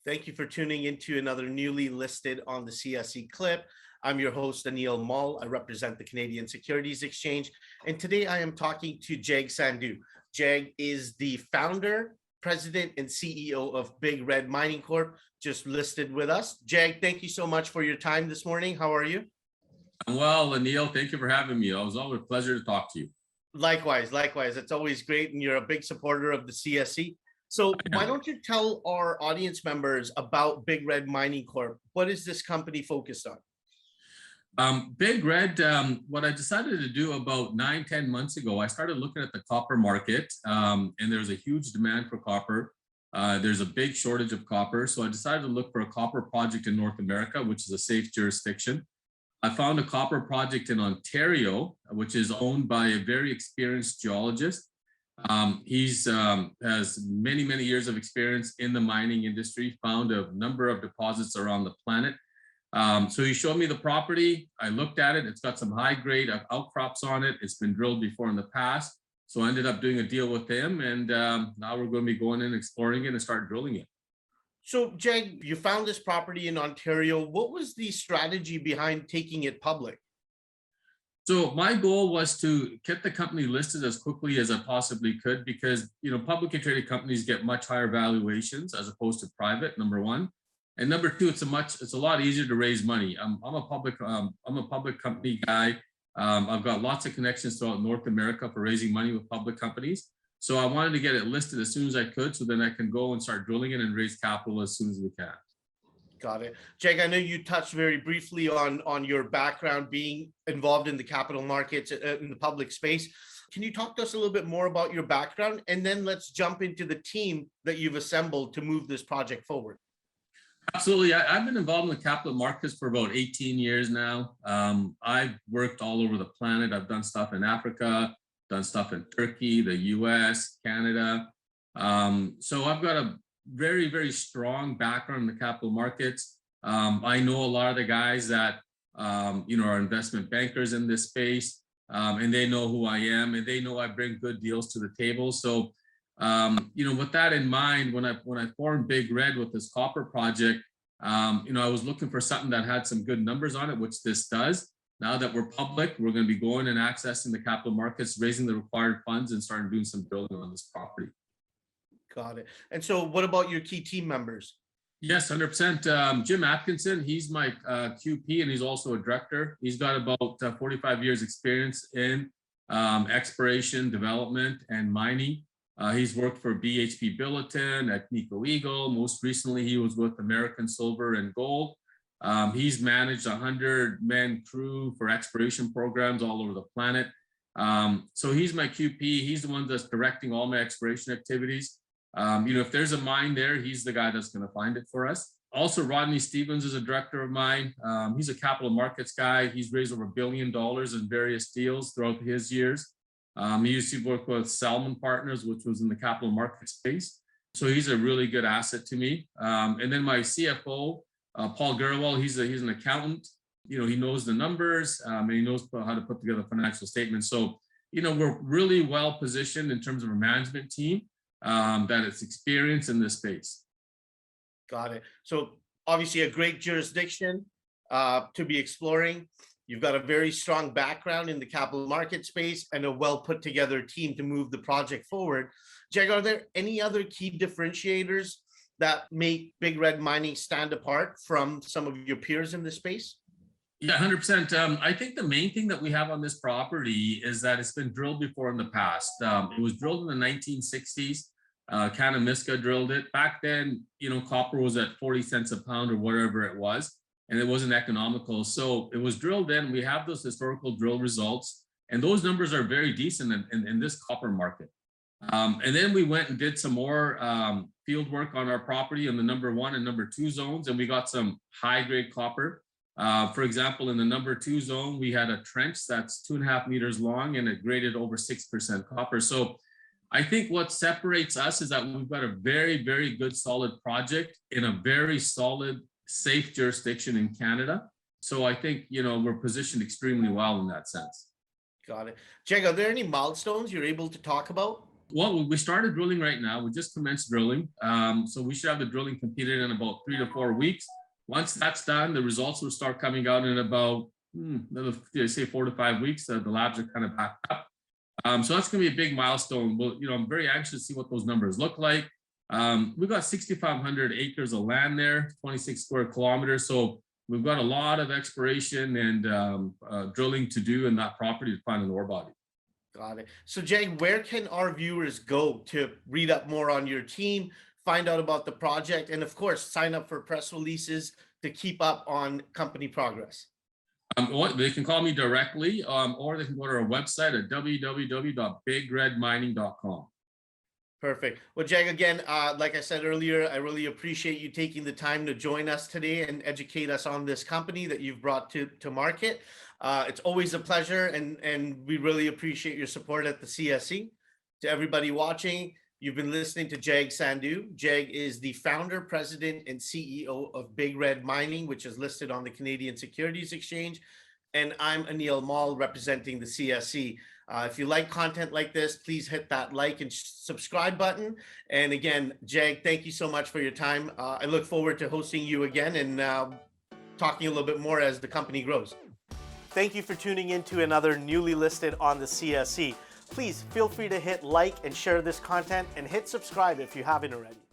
Thank you for tuning into another newly listed on the CSE clip. I'm your host, Anil Mull. I represent the Canadian Securities Exchange. And today I am talking to Sandhu. Jag is the founder, president, and CEO of Red Mining Corp, just listed with us. Jag, thank you so much for your time this morning. How are you? Well, Anil, thank you for having me. It was always a pleasure to talk to you. Likewise. It's always great. And you're a big supporter of the CSE. So why don't you tell our audience members about Red Mining Corp? What is this company focused on? Big Red, what I decided to do about 9-10 months ago, I started looking at the copper market, and there's a huge demand for copper. There's a big shortage of copper. So I decided to look for a copper project in North America, which is a safe jurisdiction. I found a copper project in Ontario, which is owned by a very experienced geologist. He's has many years of experience in the mining industry, found a number of deposits around the planet. So he showed me the property. I looked at it. It's got some high grade outcrops on it. It's been drilled before in the past. So I ended up doing a deal with him, and now we're going to be going in, exploring it, and start drilling it. So Jag, you found this property in Ontario. What was the strategy behind taking it public? So my goal was to get the company listed as quickly as I possibly could, because publicly traded companies get much higher valuations as opposed to private. Number one, and number two, it's a lot easier to raise money. I'm a public company guy. I've got lots of connections throughout North America for raising money with public companies. So I wanted to get it listed as soon as I could, so then I can go and start drilling it and raise capital as soon as we can. Got it. Jag, I know you touched very briefly on your background being involved in the capital markets in the public space. Can you talk to us a little bit more about your background? And then let's jump into the team that you've assembled to move this project forward. Absolutely. I've been involved in the capital markets for about 18 years now. I've worked all over the planet. I've done stuff in Africa, done stuff in Turkey, the US, Canada. So I've got a very strong background in the capital markets. I know a lot of the guys that are investment bankers in this space, and they know who I am, and they know I bring good deals to the table. So with that in mind, when I formed Big Red with this copper project, I was looking for something that had some good numbers on it, which this does. Now that we're public, we're going to be going and accessing the capital markets, raising the required funds, and starting doing some building on this property. Got it. And so what about your key team members? Yes, 100%. Jim Atkinson, he's my QP, and he's also a director. He's got about 45 years experience in exploration, development, and mining. He's worked for BHP Billiton, at Nico Eagle. Most recently, he was with American Silver and Gold. He's managed 100-man crew for exploration programs all over the planet. So he's my QP. He's the one that's directing all my exploration activities. If there's a mine there, he's the guy that's going to find it for us. Also, Rodney Stevens is a director of mine. He's a capital markets guy. He's raised over $1 billion in various deals throughout his years. He used to work with Salmon Partners, which was in the capital market space. So he's a really good asset to me. And then my CFO, Paul Gerwell, he's an accountant. He knows the numbers, and he knows how to put together financial statements. So, we're really well positioned in terms of our management team that it's experienced in this space. Got it. So obviously a great jurisdiction to be exploring. You've got a very strong background in the capital market space and a well put together team to move the project forward. Jag, are there any other key differentiators that make Red Mining stand apart from some of your peers in this space? Yeah, 100%. I think the main thing that we have on this property is that it's been drilled before in the past. It was drilled in the 1960s. Canamiska drilled it. Back then, copper was at 40 cents a pound or whatever it was, and it wasn't economical. So it was drilled in. We have those historical drill results, and those numbers are very decent in this copper market. And then we went and did some more field work on our property in the number 1 and number 2 zones, and we got some high grade copper. For example, in the number 2 zone, we had a trench that's 2.5 meters long, and it graded over 6% copper. So I think what separates us is that we've got a very good solid project in a very solid, safe jurisdiction in Canada. So I think, we're positioned extremely well in that sense. Got it. Jag, are there any milestones you're able to talk about? Well, we started drilling right now. We just commenced drilling. So we should have the drilling completed in about 3 to 4 weeks. Once that's done, the results will start coming out in about, say 4 to 5 weeks. The labs are kind of backed up. So that's going to be a big milestone. Well, I'm very anxious to see what those numbers look like. We've got 6,500 acres of land there, 26 square kilometers. So we've got a lot of exploration and drilling to do in that property to find an ore body. Got it. So Jag, where can our viewers go to read up more on your team, find out about the project, and of course, sign up for press releases to keep up on company progress? They can call me directly, or they can go to our website at www.bigredmining.com. Perfect. Well, Jag, again, like I said earlier, I really appreciate you taking the time to join us today and educate us on this company that you've brought to market. It's always a pleasure, and we really appreciate your support at the CSE. To everybody watching, you've been listening to Jag Sandhu. Jag is the founder, president, and CEO of Big Red Mining, which is listed on the Canadian Securities Exchange. And I'm Anil Mall, representing the CSE. If you like content like this, please hit that like and subscribe button. And again, Jag, thank you so much for your time. I look forward to hosting you again and talking a little bit more as the company grows. Thank you for tuning in to another newly listed on the CSE. Please feel free to hit like and share this content and hit subscribe if you haven't already.